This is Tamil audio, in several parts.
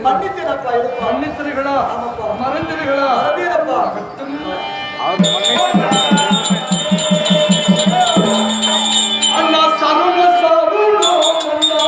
மன்னித்தேனப்பா. மன்னித்தீர்களா? ஆமாப்பா. மறந்தீர்களா? மறந்தேனப்பா. அண்ணா சரண சரணம் அண்ணா.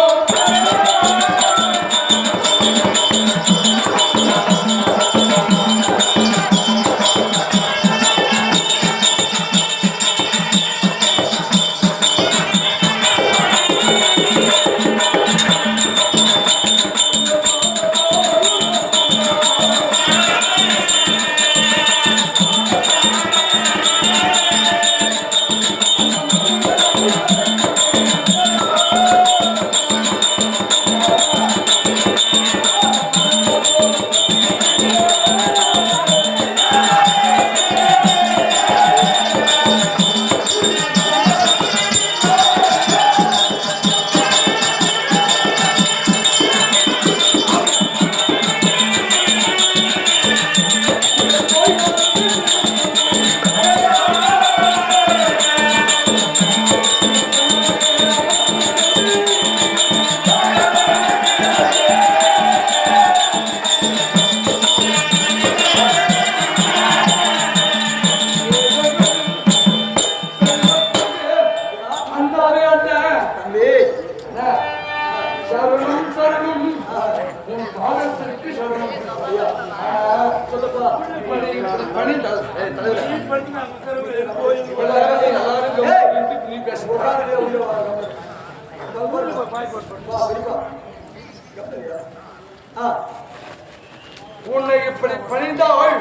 உன்னை இப்படி பணிந்தாள்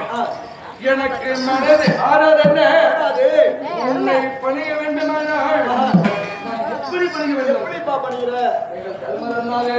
எனக்கு மனது ஆறாதென்ன. உன்னை பணிய வேண்டுமானால் எப்படி பணிய வேண்டும்? எப்படிப்பா பண்ணுகிற? தர்மரன்னாலே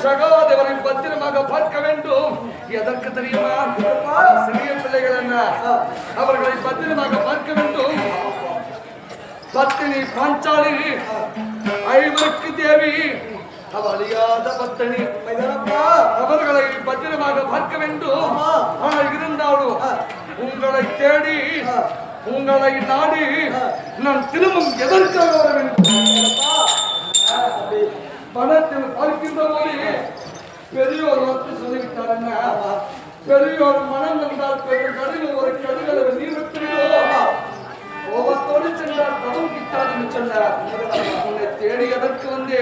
சகாதேவனை பத்திரமாக பார்க்க வேண்டும். எதற்கு தெரியுமா? சிறிய பிள்ளைகள் என்ன, அவர்களை பத்திரமாக பார்க்க வேண்டும். பத்தினி பாஞ்சாலி ஐவருக்கு தேவி, அவளியாத பத்தினி, அவர்களை பத்திரமாக பார்க்க வேண்டும். ஆனால் இருந்தாலும் உங்களை தேடி உங்களை நாடி நான் திரும்பும் எதற்காக வர வேண்டும்? பணத்தில் பார்க்கின்ற போது பெரியோர் வந்து சொல்லிவிட்டாருங்க. பெரியோர் மனம் வந்தால் கடினம் ஒரு கடுகளை நீர் கோபத்தோடு சென்றார். தவம் கிட்டார் என்று சொன்னார். உன்னை தேடி எதற்கு வந்து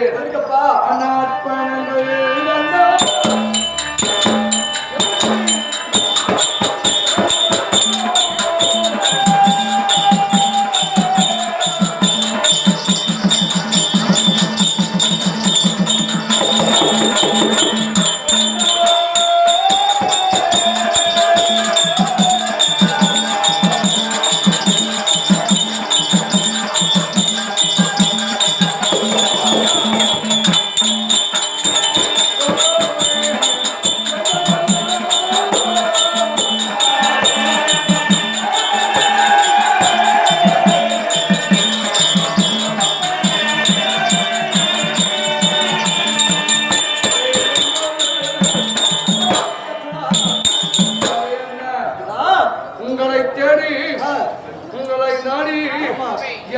உங்களை நாடி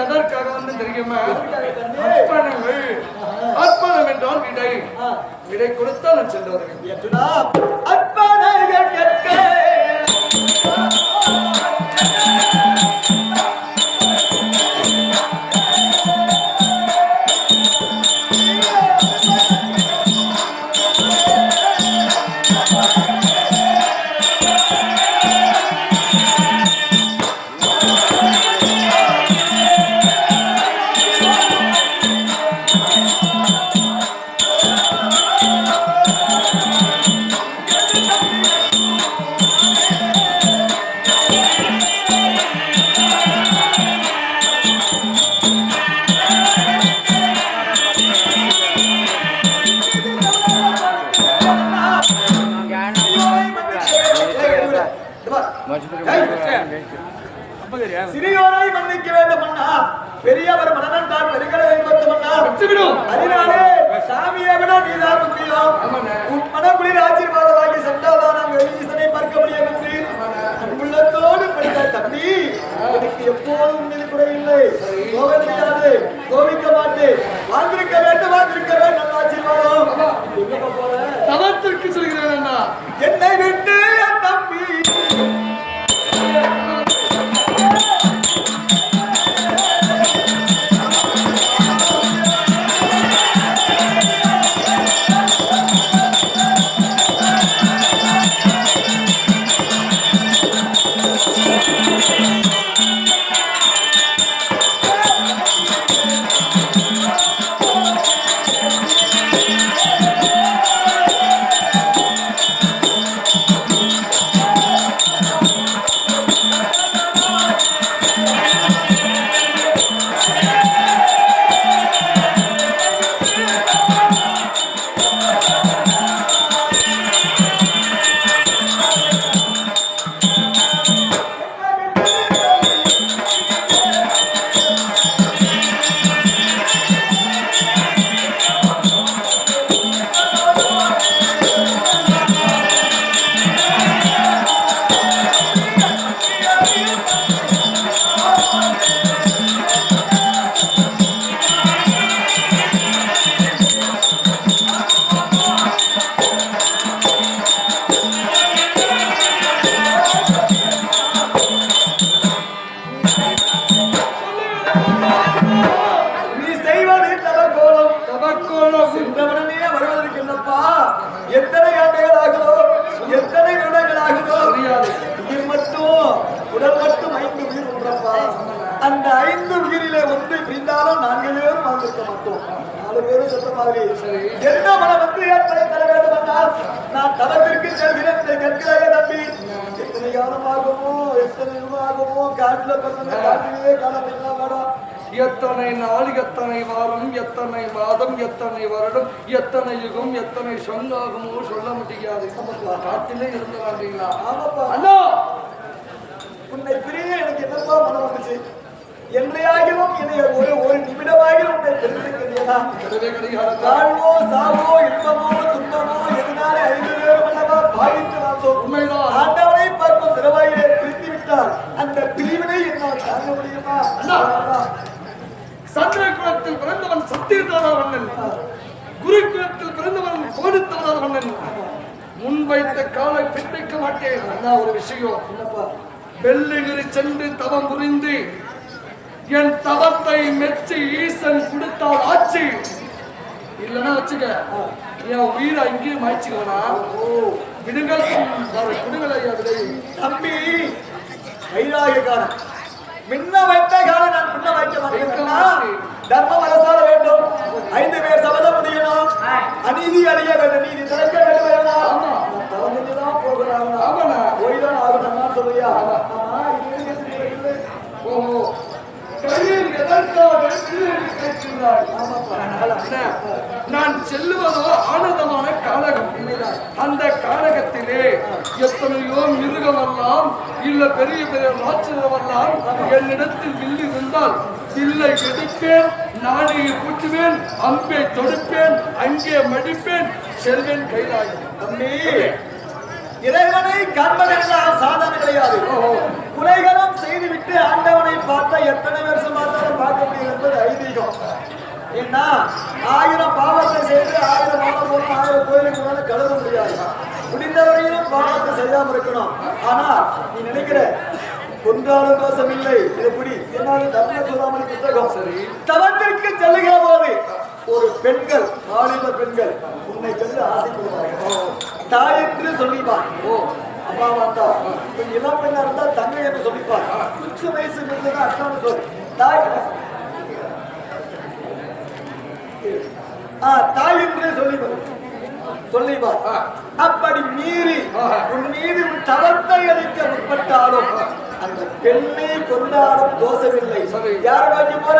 எதற்காக வந்து தெரியுமா? அர்ப்பணங்கள். அர்ப்பணம் என்றால் விடை. விடை கொடுத்தால் நான் சென்று வருகிறேன். அர்ப்பணங்கள் கேட்க சிறியோரை மன்னிக்க வேண்டும் அண்ணா. பெரியவர் மனநன்றால் பெருகலை வைப்பது அண்ணா. அதனாலே சாமியை விட நீதான் முக்கியம். உன் மனக்குளிர் ஆசீர்வாதமாகி சென்றால்தான் நாங்கள் ஈசனை பார்க்க முடியும் என்று அன்புள்ளத்தோடு படித்த தம்பி எனக்கு எப்போதும் உண்மையை கூட இல்லை. கோப முடியாது, கோபிக்க மாட்டேன். வாழ்ந்திருக்க வேண்டும், வாழ்ந்திருக்க வேண்டும். ஆசீர்வாதம் தவத்திற்கு சொல்கிறேன் அண்ணா. என்னை விட்டு என் தம்பி எத்தனை ஆண்டுகள் ஆகுதோ, எத்தனை வருடங்கள் ஆகுதோ, உயிர் மட்டும் உடல் மட்டும் 5 உயிர் உண்டப்பா. அந்த 5 உயிரிலே ஒன்று பிரிந்தாலும் 4 பேரும் வாழ்ந்திருக்க மாட்டோம். 4 பேரும் சொல்ற மாதிரி என்ன மனம் வந்து எத்தனை தர வேண்டும் என்றால் நான் தவத்திற்கு செல்கிறேன் கற்கிறாயே தம்பி. எத்தனை காலம் ஆகுமோ, எத்தனை ஆகுமோ, காட்டுல பிறந்த காட்டிலே காலம் வேடம். எத்தனை நாள், எத்தனை வாரம், எத்தனை மாதம், எத்தனை வருடம், எத்தனை யுகம், எத்தனை சொல்லாகுமோ சொல்ல முடியாது. காட்டிலே இருந்து வாண்டீங்களா? ஆமாப்பா அண்ணா, உன்னை பிரிய எனக்கு என்னப்பா மனம் வந்துச்சு. என்றையாகிலும் இதை ஒரு நிமிடமாகிலும் உன்னை தெரிஞ்சுக்கிறீங்களா? வாழ்வோ சாவோ இன்பமோ துன்பமோ எதனாலே 5 பேரும் அல்லவா பாதித்து வந்தோம். உண்மைதான். ஆண்டவனை பார்க்கும் திறவாயிலே பிரித்து விட்டார். அந்த பிரிவினை என்னால் தாங்க முடியுமா? சந்திரகுலத்தில் பிறந்தவன் சத்தியதாரா வண்ணன், குருகுலத்தில் பிறந்தவன் கோடித்தவரா வண்ணன். முன்வைத்த காலை பின்வைக்க மாட்டேன். அதான் ஒரு விஷயம். வெள்ளிகிரி சென்று தவம் புரிந்து என் தவத்தை மெச்சி ஈசன் கொடுத்தால் ஆட்சி. இல்லைன்னா வச்சுக்க, என் உயிரை அங்கேயும் மாய்ச்சிக்கலனா விடுங்கள் விடுங்களை தம்பி. வைராகியக்காரன் மின்ன வைத்த காலம் நான் பின்ன வைக்க மாட்டேன். தர்மம் அரசாட வேண்டும். 5 பேர் சபதம் முடியணும். அநீதி அழிய வேண்டும், நீதி திறக்க வேண்டும். தான் போகிறாங்க, போய்தான் ஆகணும் சொல்லுயா. நான் செல்லுவதோ ஆனந்தமான காலகம். அந்த காலகத்திலே எத்தனையோ மிருகமெல்லாம் இல்ல பெரிய பெரிய ராட்சதமெல்லாம் என்னிடத்தில் வில்லு இருந்தால் வில்லை எடுப்பேன், நாடியை கூட்டுவேன், அம்பை தொடுப்பேன், அங்கே மடிப்பேன், செல்வேன் கைலாயம். தம்பி, இறைவனை காண்பதெல்லாம் சாதனை கிடையாது. குலைகளும் செய்துவிட்டு ஆண்டவனை தவத்தை எத்தனை வருஷமா இருந்தாலும் பார்க்க முடியும் என்பது ஐதீகம். ஏன்னா 1000 பாவத்தை செய்து 1000 பாவம் போனா 1000 கோயிலுக்கு போனாலும் கழுவ முடியாது. முடிந்தவரையிலும் பாவத்தை செய்யாம இருக்கணும். ஆனா நீ நினைக்கிற கொன்றாலும் தோஷம் இல்லை. எப்படி தர்ம சூடாமணி புத்தகம் சரி தவத்திற்கு செல்லுகிற போது ஒரு பெண்கள் வாலிப பெண்கள் உன்னை சென்று ஆசைப்படுவார்கள். தாய் என்று சொல்லிப்பார். அப்பா வந்தா இளம் பெண்ணா இருந்தா தங்கை என்று சொல்லிப்பார். உச்ச வயசு இருந்ததுன்னா அக்கான்னு சொல். தாய் தாய் என்று சொல்லிப்பார். அப்படி மீறி உன் மீது உன் தவத்தை அளிக்க முற்பட்டாலும் அந்த பெண்ணை கொண்டாடும் தோஷமில்லை. யார் வாங்கி போற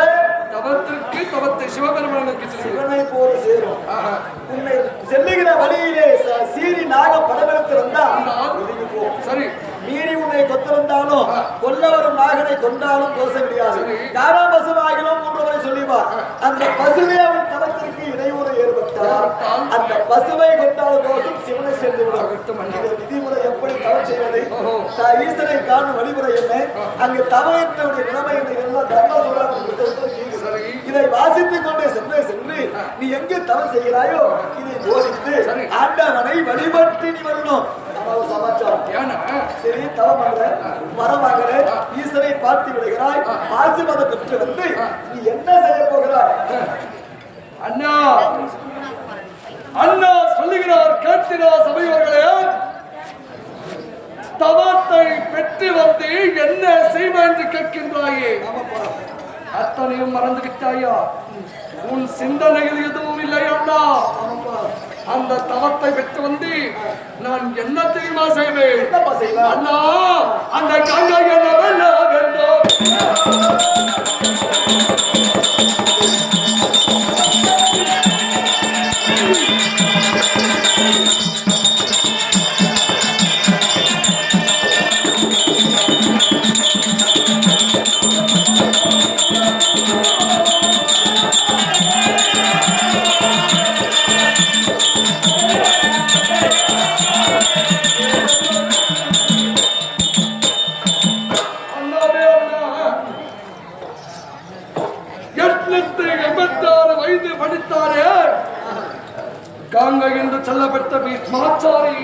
தவத்திற்கு தவத்தை சிவபெருமானுக்கு சிவனை போல சேரும். உன்னை செல்லுகிற வழியிலே சீறி நாக படமெடுத்து வந்தா சரி மீறி உன்னை கொத்து வந்தாலும் கொல்ல வரும் நாகனை கொண்டாலும் தோஷம் கிடையாது. யாரா பசுவாகிலும் 3 முறை சொல்லிவார். அந்த பசுவை அவன் தவத்திற்கு இடையூறு ஏற்பட்டார். அந்த பசுவை கொண்டாலும் தோஷம் சிவனை சென்று விதிமுறை எப்படி தவம் செய்வது ஈசனை காணும் வழிமுறை என்ன அங்கு தவத்தினுடைய நிலைமை என்ன தர்ம சொல்ல இதை வாசித்துக் கொண்டே சென்று நீ எங்கே தவம் செய்கிறாயோ இதை போதித்து ஆண்டவனை வழிபட்டு நீ வரணும். சமாச்சாரம் சரி தவம் பண்ற மரம் வாங்குற ஈசனை பார்த்து விடுகிறாய். ஆசீர்வாதம் பெற்று வந்து நீ என்ன செய்ய போகிறாய்? அண்ணா அண்ணா சொல்லுகிறார் கேட்கிறா சபையோர்களே. தவத்தை பெற்று வந்து என்ன செய்வேன் என்று கேட்கின்றாயே. அத்தனையும் மறந்து விட்டாயா? உன் சிந்தனையில் எதுவும் இல்லை அண்ணா. அந்த தவத்தை பெற்று வந்து நான் என்ன தெரியுமா செய்வேன் அண்ணா? அந்த கங்கை என்ன வெல்ல வேண்டும். காங்க என்று சொல்லப்பட்ட வீட்மாச்சாரி,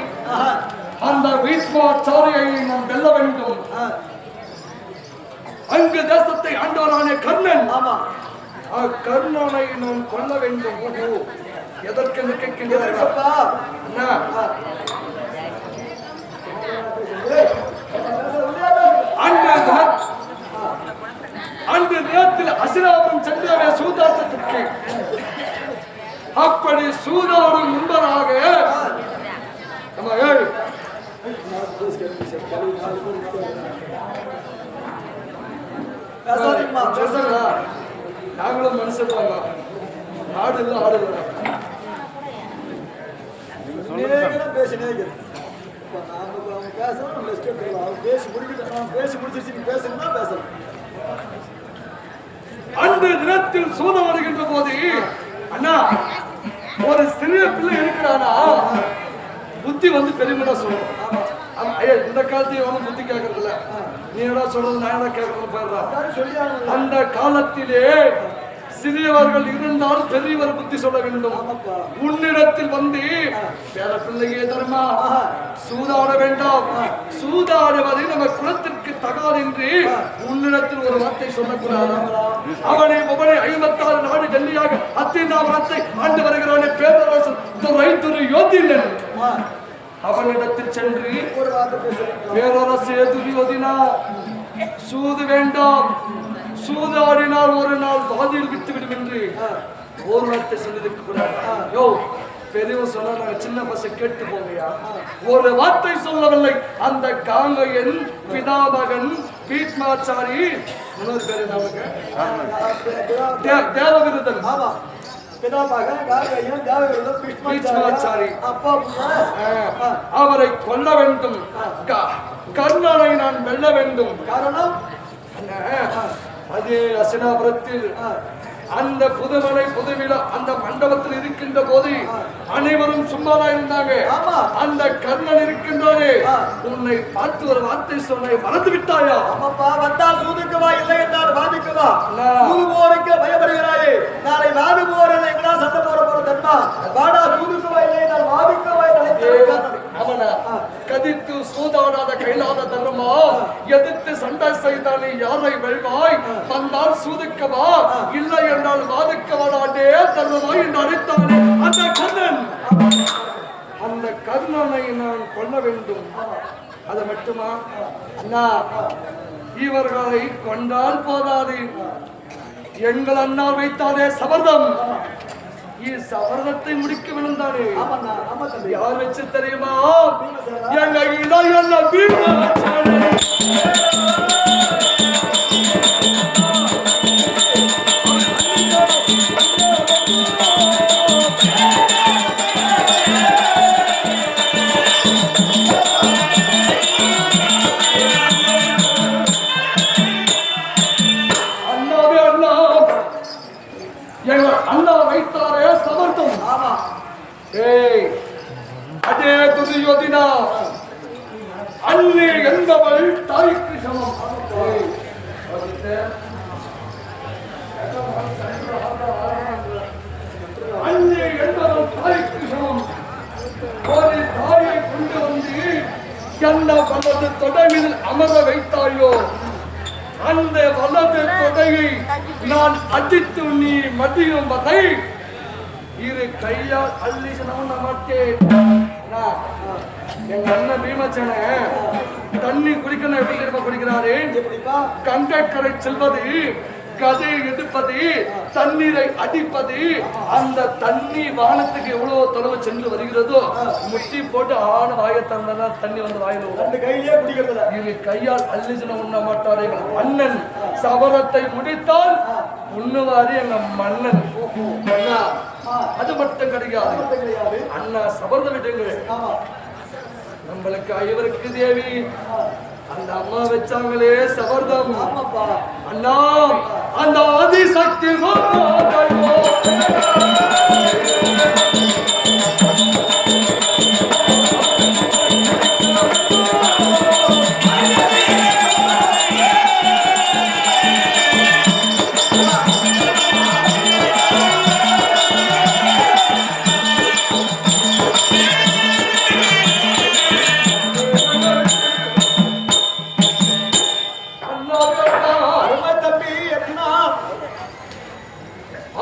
அந்த வீட்மாச்சாரியை நாம் வெல்ல வேண்டும். அங்கு தேசத்தை ஆண்டவரான கர்ணன், கர்ணனை நாம் கொல்ல வேண்டும். எதற்கு கேட்கின்றா? அன்று நேரத்தில் அசிராபுரம் சென்றவே சூதாட்டத்திற்கு. அப்படி சூதாடும் முன்பதாக நாங்களும் மனுஷன் ஆடு இல்லை ஆடு பேசினே பேசி முடிச்சிருச்சு. பேசணும்னா பேசணும். அன்று தினத்தில் சூதம் வருகின்ற போது அண்ணா ஒரு சிறிய பிள்ளை இருக்கிறானா புத்தி வந்து பெருமையா சொல்லணும். இந்த காலத்தையும் வந்து புத்தி கேட்கறது இல்ல. நீ என்ன சொல்றது நான் என்ன கேட்கறது போயிடுறான். அந்த காலத்திலே சிறியவர்கள் இருந்தால் பெரியவர் புத்தி சொல்ல வேண்டும். உன்னிடத்தில் வந்து வேற பிள்ளையே தருமா சூதாட வேண்டாம், சூதாடுவதை நம்ம குலத்திற்கு தகாது என்று உன்னிடத்தில் ஒரு வார்த்தை சொல்லக்கூடாது. அவனை 56 நாடு டெல்லியாக அத்தினாபுரத்தை ஆண்டு வருகிறானே பேரரசன் துறை யோதினன். அவனிடத்தில் சென்று பேரரசு துரியோதினா சூது வேண்டாம், சூதாடினால் ஒரு நாள் பாதியில் விட்டுவிடும் என்று ஒரு வார்த்தை சொல்லியிருக்க கூடாது. யோ பெரியவன் சொன்னா நாங்க சின்ன பசங்க கேட்டு போங்கயா. ஒரு வார்த்தை சொல்லவில்லை. அந்த காங்கையன் பிதாமகன் பீட்மாச்சாரி இன்னொரு பேரு நமக்கு தேவவிருதன். அவரை கொல்ல வேண்டும். கர்ணனை நான் வெல்ல வேண்டும். காரணம் அதே அசினாபுரத்தில் அந்த புதுமலை புதுவிழா அந்த மண்டபத்தில் இருக்கின்ற போது அனைவரும் சும்மாதான் இருந்தாங்க. அந்த கர்ணன் இருக்கின்றானே, உன்னை பார்த்து ஒரு வார்த்தை சொன்ன மறந்து விட்டாயா? ஆமாப்பா, வந்தால் சூதுக்குவா, இல்லை என்றால் வாதிக்குவா. சூது போருக்கு பயப்படுகிறாயே, நாளை வாது போறது எங்கடா சண்டை போற போற தன்மா வாடா சூதுக்குவா, இல்லை என்றால் வாதிக்குவா அவனா கதித்து சூதாடாத கைலாத தர்மமா, எதிர்த்து சண்டை செய்தானே யாரை வெல்வாய்? வந்தால் சூதுக்கவா, இல்லை என்றால் வாதுக்கவாடே தர்மமா என்று அழைத்தானே அந்த கர்ணன். அந்த கர்ணனை நான் கொல்ல வேண்டும். அது மட்டுமா அண்ணா, இவர்களை கொண்டால் போதாது, எங்கள் அண்ணா வைத்தாலே சபர்தம். சபர்தத்தை முடிக்க விழுந்தானே, யார் வச்சு தெரியுமா? எங்க இளைய பீமசேனன். அண்ணா வைத்தாரே சமர்த்தம். அதே துரியோதினா, அண்ணே என்பவள் தாய்க்கு சமம். அண்ணே என்பவள் தாய்க்கு சமம். ஒரு தாயை கொண்டு வந்து என்ன வலது தொடரில் அமர வைத்தாயோ, அந்த வலது தொடையை நான் அடித்து நீ மதியும் வரை இரு கையால் அள்ளி மாட்டேன். எங்க அண்ணன் பீமசேனன் தண்ணி குடிக்கணும். எப்படி திரும்ப குடிக்கிறாரு? கங்கக்கரை செல்வது, கதையை எடுப்பது, தண்ணீரை அடிப்பது. அந்த தண்ணி வானத்துக்கு எவ்வளவு தொலைவு சென்று வருகிறதோ, முட்டி போட்டு ஆன வாயை தந்தா தண்ணி வந்து வாயில அந்த கையிலே குடிக்கிறது. இது கையால் அள்ளிச்சுன உண்ண மாட்டாரு. அண்ணன் சபரத்தை முடித்தால் உண்ணுவாரு எங்க மன்னன். அது மட்டும் கிடையாது, அண்ணா சபர்த விடுங்க. நம்மளுக்கு ஐவருக்கு தேவி அந்த அம்மா வச்சாங்களே சபர்தம். அண்ணா அந்த ஆதிசக்தி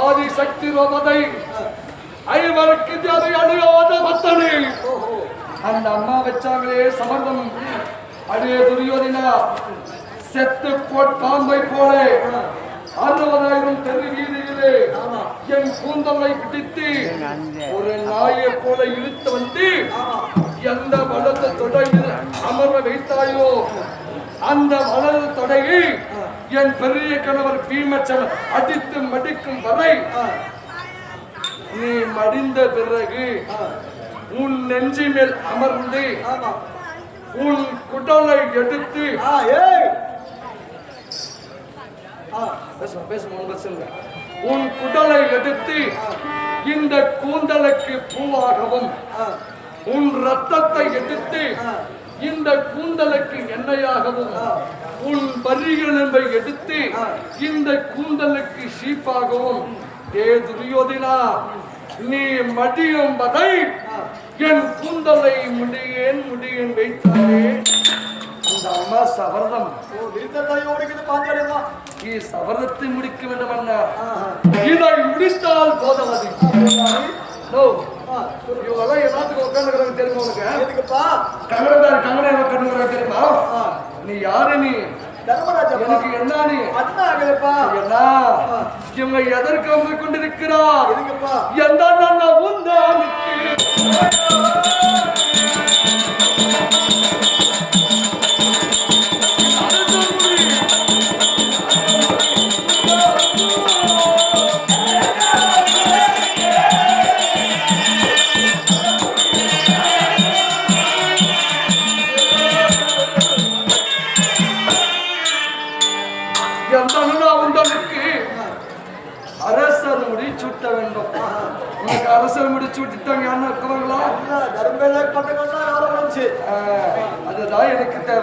ஆதிசக்தி ரோமதை ஐவருக்கு அதை அணுகாத பத்தனை அந்த அம்மா வச்சாங்களே சமர்தம். அடே துரியோதினா, செத்து பாம்பை போல 60,000 தெரு வீதியிலே என் கூந்தலை பிடித்து ஒரு நாயை போல இழுத்து வந்து எந்த வலது தொடையில் அமர வைத்தாயோ, அந்த வலது தொடையை என் பெரிய கணவர் பீமசேனன் அடித்து மடிக்கும் வரை நீ மடிந்த பிறகு உன் நெஞ்சி மேல் அமர்ந்து உன் குடலை எடுத்து உன் குடலை எடுத்து இந்த கூந்தலுக்கு பூவாகவும், உன் ரத்தத்தை எடுத்து இந்த கூந்தலுக்கு எண்ணெயாகவும், உன் பரிகணம்பை எடுத்து இந்த கூந்தலுக்கு சீப்பாகவும், ஏ துரியோதினா, நீ மடியும் வரை என் கூந்தலை முடியேன் வைத்தாரே அந்த அம்மா சபர்தம். சபர்தத்தை முடிக்க வேண்டும் அண்ணா. இதை முடித்தால் போதவதி. இவங்கெல்லாம் எல்லாத்துக்கும் உட்காந்துக்கிறாங்க தெரியுமா உனக்கு? கங்கனை உட்காந்துக்கிறாங்க தெரியுமா? நீ யாரு? நீ எனக்கு என்ன? நீ என்ன? இவங்க எதற்கு கொண்டிருக்கிறார்? எந்த வேண்டும். உனக்கு அரசியல் முடிச்சு விட்டுட்டாங்க யாருன்னு இருக்குவாங்களா? தர்மேதாக்கு பட்டம் கொண்டா எவ்வளவு வந்துச்சு? அதுதான் எனக்கு தேவை.